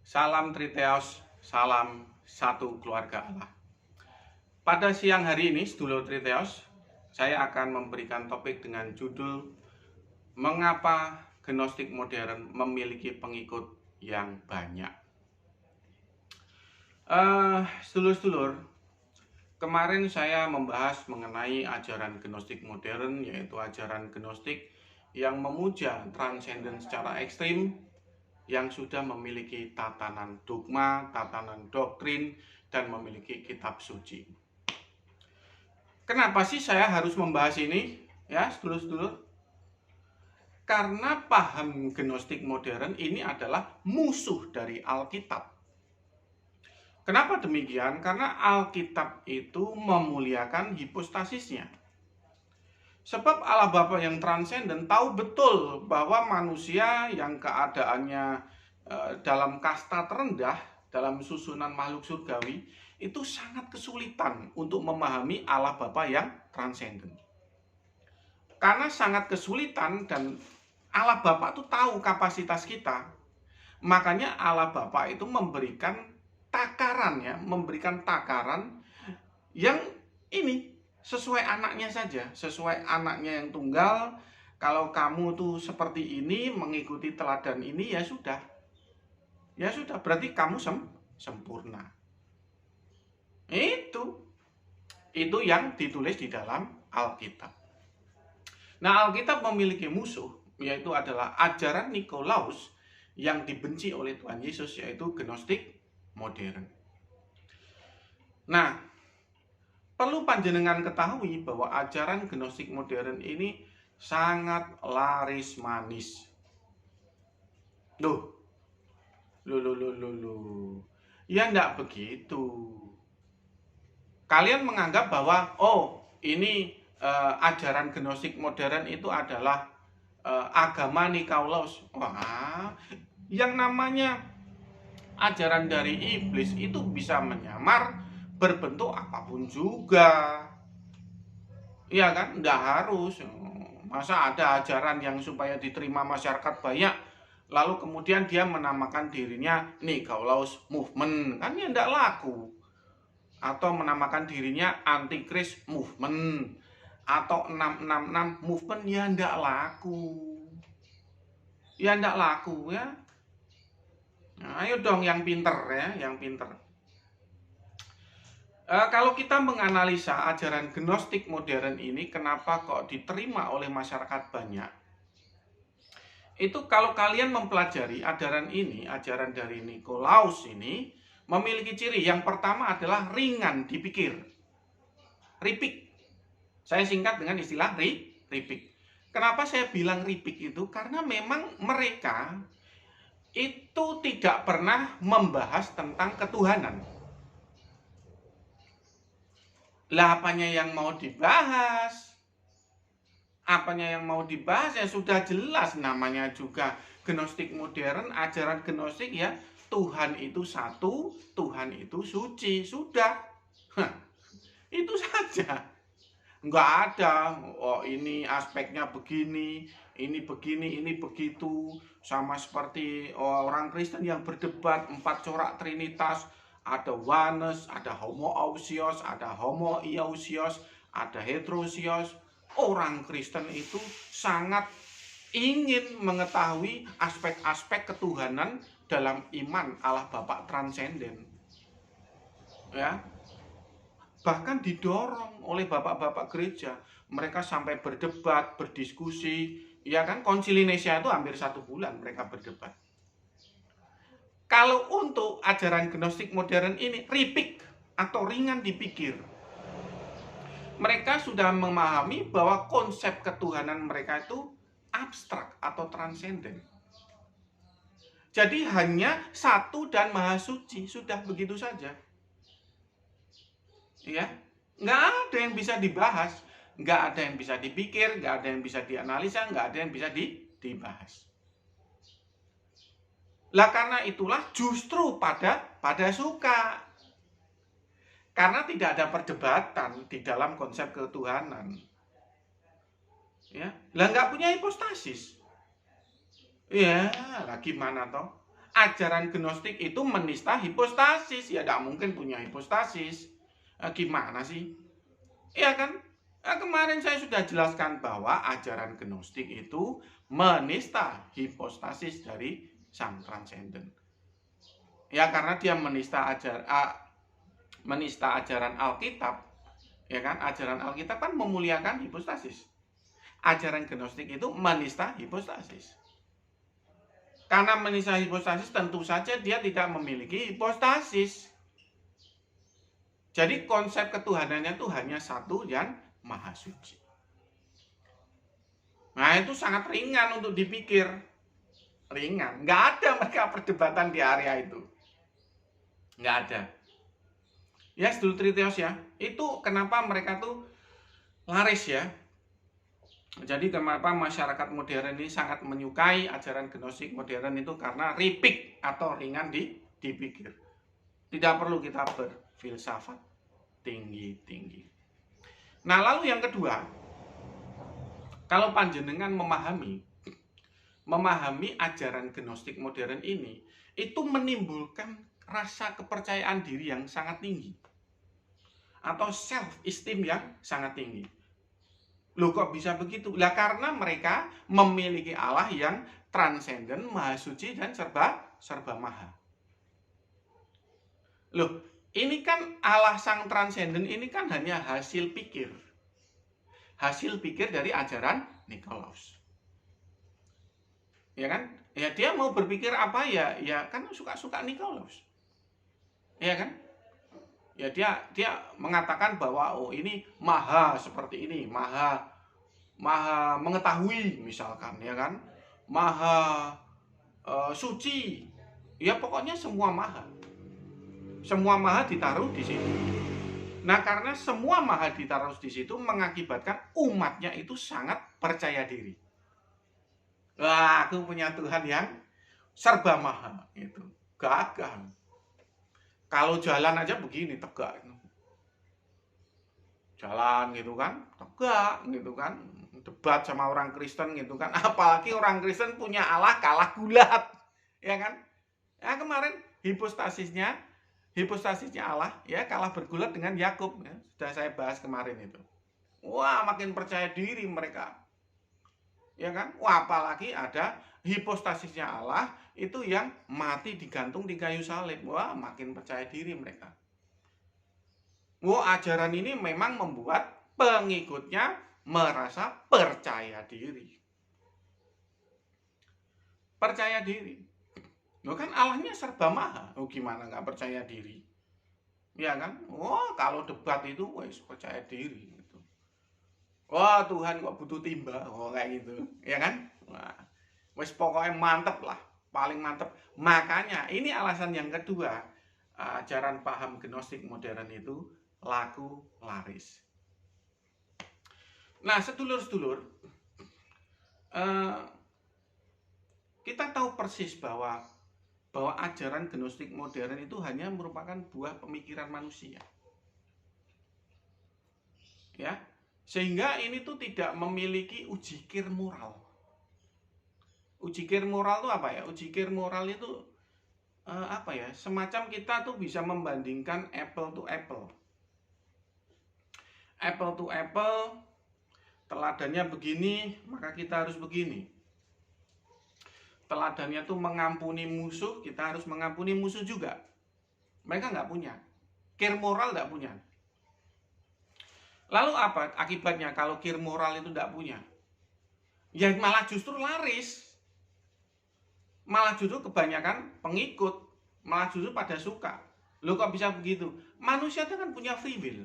Salam Triteos, salam satu keluarga Allah. Pada siang hari ini, sedulur Triteos, saya akan memberikan topik dengan judul Mengapa Gnostik Modern memiliki pengikut yang banyak. Sedulur-sedulur, kemarin saya membahas mengenai ajaran Gnostik modern, yaitu ajaran Gnostik yang memuja transenden secara ekstrim, yang sudah memiliki tatanan dogma, tatanan doktrin, dan memiliki kitab suci. Kenapa sih saya harus membahas ini? Ya, sedulur-sedulur. Karena paham Gnostik modern ini adalah musuh dari Alkitab. Kenapa demikian? Karena Alkitab itu memuliakan hipostasisnya. Sebab Allah Bapa yang transenden tahu betul bahwa manusia yang keadaannya dalam kasta terendah, dalam susunan makhluk surgawi, itu sangat kesulitan untuk memahami Allah Bapa yang transenden. Karena sangat kesulitan dan Allah Bapa itu tahu kapasitas kita. Makanya Allah Bapa itu memberikan takaran yang ini sesuai anaknya saja, sesuai anaknya yang tunggal. Kalau kamu tuh seperti ini, mengikuti teladan ini, ya sudah. Ya sudah, berarti kamu sempurna. Itu yang ditulis di dalam Alkitab. Nah, Alkitab memiliki musuh, yaitu adalah ajaran Nikolaus yang dibenci oleh Tuhan Yesus, yaitu Gnostik modern. Nah, perlu panjenengan ketahui bahwa ajaran Gnostik modern ini sangat laris manis. Loh. Ya enggak begitu. Kalian menganggap bahwa ini ajaran Gnostik modern itu adalah agama Nikolaus. Wah, yang namanya ajaran dari iblis itu bisa menyamar berbentuk apapun juga. Iya kan? Nggak harus. Masa ada ajaran yang supaya diterima masyarakat banyak, lalu kemudian dia menamakan dirinya Nikolaus Movement. Kan ya nggak laku. Atau menamakan dirinya Antichrist Movement. Atau 666 Movement, ya nggak laku. Ya nggak laku ya. Nah, ayo dong yang pinter ya, yang pinter. Kalau kita menganalisa ajaran Gnostik modern ini, kenapa kok diterima oleh masyarakat banyak? Itu kalau kalian mempelajari ajaran ini, ajaran dari Nikolaus ini, memiliki ciri. Yang pertama adalah ringan dipikir. Ripik. Saya singkat dengan istilah ripik. Kenapa saya bilang ripik itu? Karena memang mereka itu tidak pernah membahas tentang ketuhanan. Lah apanya yang mau dibahas? Apanya yang mau dibahas ya sudah jelas, namanya juga Gnostik modern, ajaran Gnostik ya, Tuhan itu satu, Tuhan itu suci, sudah. Itu saja. Nggak ada, ini aspeknya begini, ini begitu. Sama seperti orang Kristen yang berdebat 4 corak Trinitas, ada oneness, ada homoousios, ada homoiousios, ada heterousios. Orang Kristen itu sangat ingin mengetahui aspek-aspek ketuhanan dalam iman Allah Bapa transenden. Ya. Bahkan didorong oleh bapak-bapak gereja. Mereka sampai berdebat, berdiskusi. Ya kan, Konsili Nicea itu hampir 1 bulan mereka berdebat. Kalau untuk ajaran Gnostik modern ini ripik atau ringan dipikir. Mereka sudah memahami bahwa konsep ketuhanan mereka itu abstrak atau transenden. Jadi hanya satu dan maha suci, sudah begitu saja. Ya, nggak ada yang bisa dibahas, nggak ada yang bisa dipikir, nggak ada yang bisa dianalisa, nggak ada yang bisa dibahas. Lah karena itulah justru pada suka. Karena tidak ada perdebatan di dalam konsep ketuhanan. Ya, lah nggak punya hipostasis. Ya, lah gimana toh? ajaran Gnostik itu menista hipostasis. Ya tidak mungkin punya hipostasis. Gimana sih? Ya kan? Kemarin saya sudah jelaskan bahwa ajaran Gnostik itu menista hipostasis dari Sang Transenden. Ya karena dia menista ajaran Alkitab. Ya kan? Ajaran Alkitab kan memuliakan hipostasis. Ajaran Gnostik itu menista hipostasis. Karena menista hipostasis tentu saja dia tidak memiliki hipostasis. Jadi konsep ketuhanannya itu hanya satu yang maha suci. Nah itu sangat ringan untuk dipikir. Ringan. Nggak ada mereka perdebatan di area itu. Nggak ada. Ya sedulur Tritios ya. Itu kenapa mereka tuh laris ya. Jadi kenapa masyarakat modern ini sangat menyukai ajaran Gnostik modern itu karena ripik atau ringan dipikir. Tidak perlu kita berfilsafat tinggi-tinggi. Nah lalu yang kedua, kalau panjenengan memahami ajaran Gnostik modern ini, itu menimbulkan rasa kepercayaan diri yang sangat tinggi. Atau self-esteem yang sangat tinggi. Loh kok bisa begitu? Lah karena mereka memiliki Allah yang transenden, maha suci, dan serba maha. Loh, ini kan Allah sang transenden ini kan hanya hasil pikir. Hasil pikir dari ajaran Nikolaus. Ya kan? Ya dia mau berpikir apa ya kan suka-suka Nikolaus. Ya kan? Ya dia mengatakan bahwa oh ini maha seperti ini, maha mengetahui misalkan ya kan, maha suci. Ya pokoknya semua maha. Semua maha ditaruh di situ. Nah, karena semua maha ditaruh di situ mengakibatkan umatnya itu sangat percaya diri. Wah, aku punya Tuhan yang serba maha itu. Gagah. Kalau jalan aja begini tegak. Jalan gitu kan, tegak gitu kan. Debat sama orang Kristen gitu kan. Apalagi orang Kristen punya Allah kalah gulat. Ya kan? Ya kemarin hipostasisnya Allah ya kalah bergulat dengan Yakub ya. Sudah saya bahas kemarin itu. Wah, makin percaya diri mereka. Ya kan? Wah, apalagi ada hipostasisnya Allah itu yang mati digantung di kayu salib. Wah, makin percaya diri mereka. Wah, ajaran ini memang membuat pengikutnya merasa percaya diri. Percaya diri. Loh kan Allahnya serba maha. Oh, gimana nggak percaya diri? Ya kan? Oh, kalau debat itu wes percaya diri gitu. Wah, Tuhan kok butuh timba. Oh, kayak gitu. Ya kan? Wah, wes pokoknya mantep lah. Paling mantep. Makanya ini alasan yang kedua. Ajaran paham Gnostik modern itu laku laris. Nah, sedulur-sedulur, kita tahu persis bahwa ajaran Gnostik modern itu hanya merupakan buah pemikiran manusia. Ya, sehingga ini tuh tidak memiliki ujikir moral. Ujikir moral itu apa ya? Ujikir moral itu apa ya? Semacam kita tuh bisa membandingkan apple to apple. Apple to apple, teladannya begini, maka kita harus begini. Teladannya tuh mengampuni musuh, kita harus mengampuni musuh juga. Mereka nggak punya. Kir moral nggak punya. Lalu apa akibatnya kalau kir moral itu nggak punya? Ya malah justru laris. Malah justru kebanyakan pengikut. Malah justru pada suka. Loh kok bisa begitu? Manusia itu kan punya free will.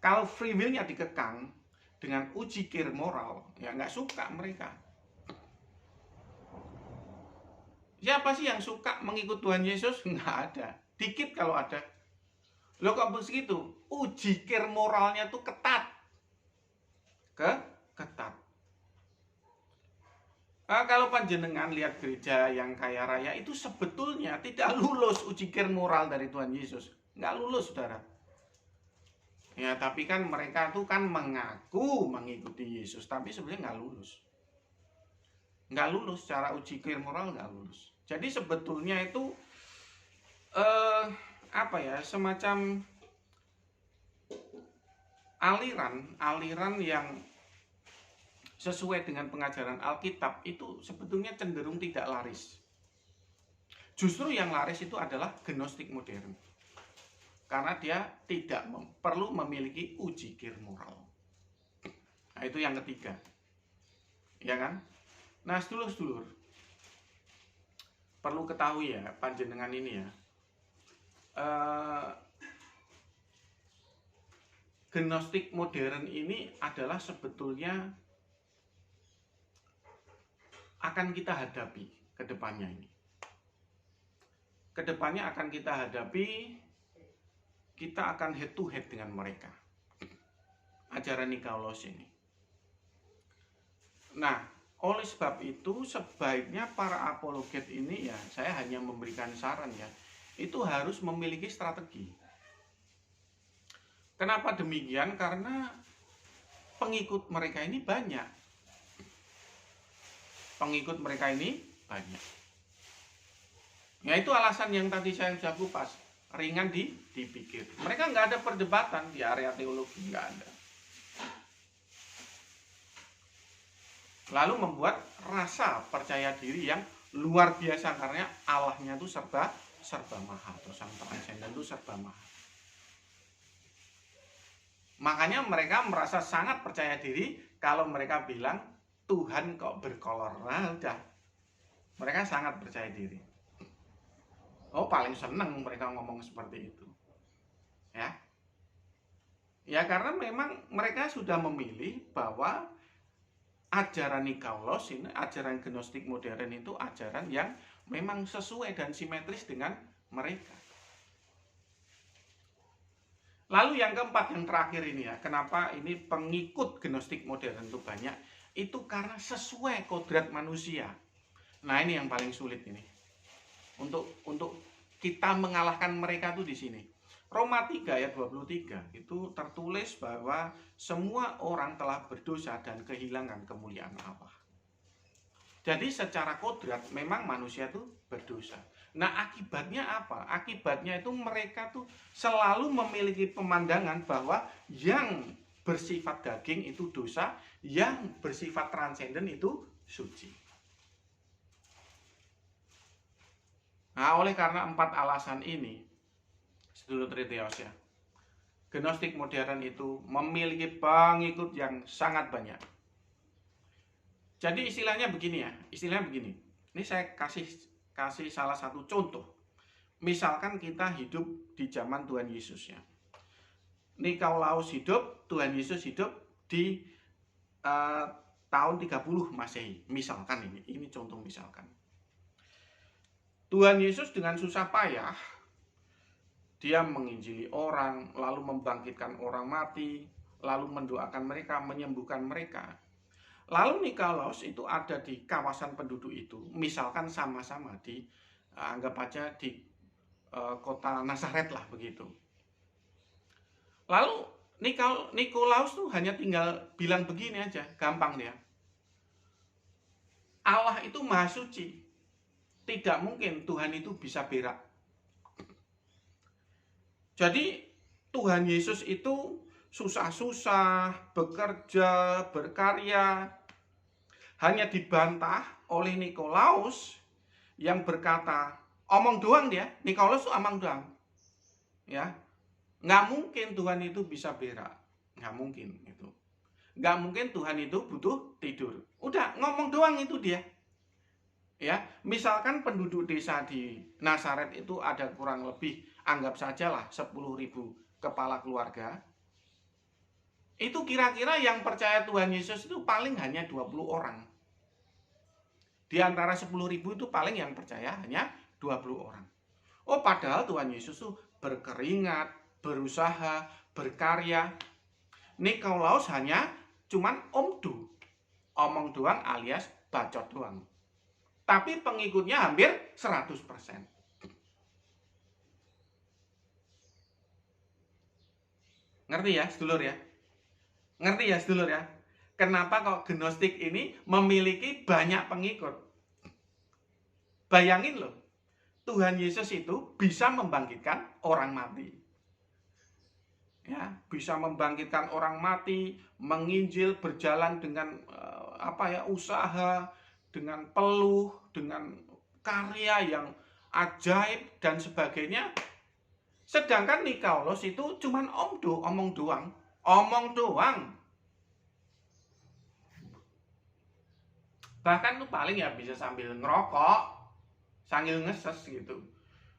Kalau free will-nya dikekang dengan uji kir moral, ya nggak suka mereka. Siapa sih yang suka mengikut Tuhan Yesus? Nggak ada. Dikit kalau ada. Loh kok begitu? Uji kir moralnya tuh ketat. Ketat. Kalau panjenengan lihat gereja yang kaya raya itu sebetulnya tidak lulus uji kir moral dari Tuhan Yesus. Nggak lulus, saudara. Ya, tapi kan mereka tuh kan mengaku mengikuti Yesus, tapi sebenarnya nggak lulus. Nggak lulus, secara uji kir moral nggak lulus. Jadi sebetulnya itu semacam aliran yang sesuai dengan pengajaran Alkitab itu sebetulnya cenderung tidak laris. Justru yang laris itu adalah gnostik modern. Karena dia tidak perlu memiliki ujikir moral. Nah, itu yang ketiga. Ya kan? Nah, sedulur-sedulur, perlu ketahui ya, panjenengan ini ya. Gnostik modern ini adalah sebetulnya akan kita hadapi ke depannya ini. Kedepannya akan kita hadapi, kita akan head to head dengan mereka. Ajaran Nikolaus ini. Nah, oleh sebab itu sebaiknya para apologet ini ya, saya hanya memberikan saran ya, itu harus memiliki strategi. Kenapa demikian? Karena pengikut mereka ini banyak. Pengikut mereka ini banyak. Ya itu alasan yang tadi saya sudah kupas, ringan dipikir. Mereka nggak ada perdebatan di area teologi, nggak ada. Lalu membuat rasa percaya diri yang luar biasa karena Allahnya itu serba mahal, atau sang transenden itu serba mahal. Makanya mereka merasa sangat percaya diri kalau mereka bilang Tuhan kok berkolor. Nah, udah. Mereka sangat percaya diri. Oh, paling seneng mereka ngomong seperti itu. Ya. Ya karena memang mereka sudah memilih bahwa ajaran Nikolaus ini, ajaran gnostik modern itu ajaran yang memang sesuai dan simetris dengan mereka. Lalu yang keempat, yang terakhir ini ya, kenapa ini pengikut gnostik modern itu banyak? Itu karena sesuai kodrat manusia. Nah, ini yang paling sulit ini. Untuk kita mengalahkan mereka tuh di sini. Roma 3 ayat 23 itu tertulis bahwa semua orang telah berdosa dan kehilangan kemuliaan Allah. Jadi secara kodrat memang manusia tuh berdosa. Nah, akibatnya apa? Akibatnya itu mereka tuh selalu memiliki pemandangan bahwa yang bersifat daging itu dosa, yang bersifat transenden itu suci. Nah, oleh karena 4 alasan ini, sedulur Tritios ya, gnostik modern itu memiliki pengikut yang sangat banyak. Jadi istilahnya begini ya, Ini saya kasih salah satu contoh. Misalkan kita hidup di zaman Tuhan Yesus ya. Nikolaus hidup, Tuhan Yesus hidup di tahun 30 Masehi. Misalkan ini contoh misalkan. Tuhan Yesus dengan susah payah dia menginjili orang, lalu membangkitkan orang mati, lalu mendoakan mereka, menyembuhkan mereka. Lalu Nikolaus itu ada di kawasan penduduk itu, misalkan sama-sama anggap aja di kota Nazaret lah begitu. Lalu Nikolaus tuh hanya tinggal bilang begini aja, gampang dia. Allah itu maha suci. Tidak mungkin Tuhan itu bisa berak. Jadi Tuhan Yesus itu susah-susah, bekerja, berkarya, hanya dibantah oleh Nikolaus yang berkata, omong doang dia, Nikolaus itu omong doang. Ya, nggak mungkin Tuhan itu bisa berak, nggak mungkin itu. Nggak mungkin Tuhan itu butuh tidur. Udah ngomong doang itu dia. Ya, misalkan penduduk desa di Nazaret itu ada kurang lebih, anggap sajalah 10.000 kepala keluarga. Itu kira-kira yang percaya Tuhan Yesus itu paling hanya 20 orang. Di antara 10.000 itu paling yang percaya hanya 20 orang. Oh, padahal Tuhan Yesus itu berkeringat, berusaha, berkarya. Nikolaus hanya cuman omong doang alias bacot doang. Tapi pengikutnya hampir 100%. Ngerti ya, sedulur ya? Ngerti ya, sedulur ya? Kenapa kok gnostik ini memiliki banyak pengikut? Bayangin loh, Tuhan Yesus itu bisa membangkitkan orang mati. Ya, bisa membangkitkan orang mati, menginjil, berjalan dengan usaha, dengan peluh, dengan karya yang ajaib dan sebagainya. Sedangkan Nikolaus itu cuman omong doang. Bahkan tuh paling ya bisa sambil ngerokok, sambil ngeses gitu,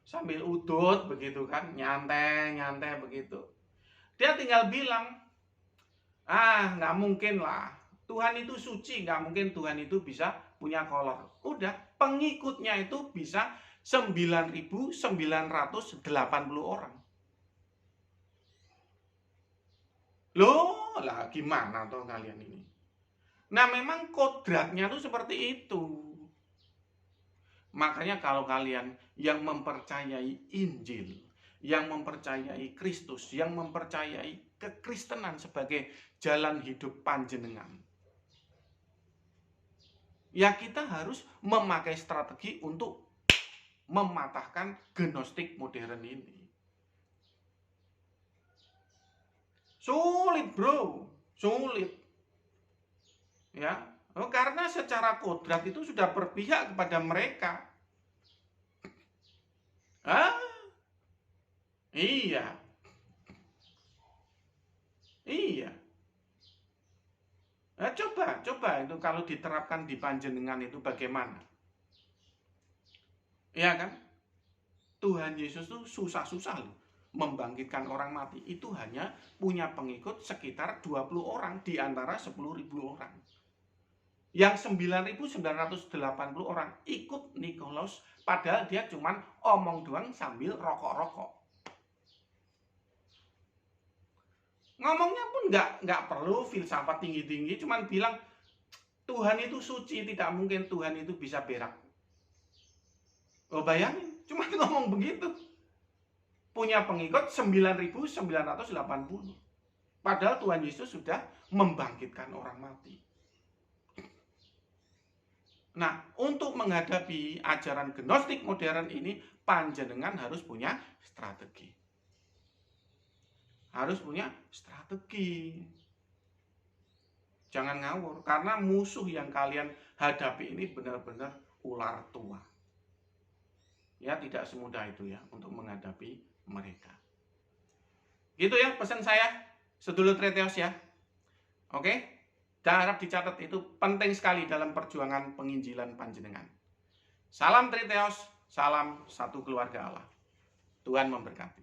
sambil udut begitu kan, nyantai begitu. Dia tinggal bilang, nggak mungkin lah, Tuhan itu suci, nggak mungkin Tuhan itu bisa punya kolor. Udah, pengikutnya itu bisa 9.980 orang. Loh, lah gimana tuh kalian ini? Nah, memang kodratnya tuh seperti itu. Makanya kalau kalian yang mempercayai Injil, yang mempercayai Kristus, yang mempercayai kekristenan sebagai jalan hidup panjenengan, ya kita harus memakai strategi untuk mematahkan gnostik modern ini. Sulit bro, sulit. Ya, karena secara kodrat itu sudah berpihak kepada mereka. Iya. Nah, coba itu kalau diterapkan di panjenengan itu bagaimana? Ya kan? Tuhan Yesus tuh susah-susah loh membangkitkan orang mati. Itu hanya punya pengikut sekitar 20 orang di antara 10.000 orang. Yang 9.980 orang ikut Nikolaus, padahal dia cuman omong doang sambil rokok-rokok. Ngomongnya pun nggak perlu filsafat tinggi-tinggi, cuman bilang Tuhan itu suci, tidak mungkin Tuhan itu bisa berak. Oh bayangin, cuman ngomong begitu. Punya pengikut 9.980. Padahal Tuhan Yesus sudah membangkitkan orang mati. Nah, untuk menghadapi ajaran gnostik modern ini, panjenengan harus punya strategi. Harus punya strategi. Jangan ngawur, karena musuh yang kalian hadapi ini benar-benar ular tua. Ya, tidak semudah itu ya untuk menghadapi mereka. Gitu ya pesan saya, sedulur Treteos ya. Oke? Dan harap dicatat, itu penting sekali dalam perjuangan penginjilan panjenengan. Salam Triteos, salam satu keluarga Allah. Tuhan memberkati.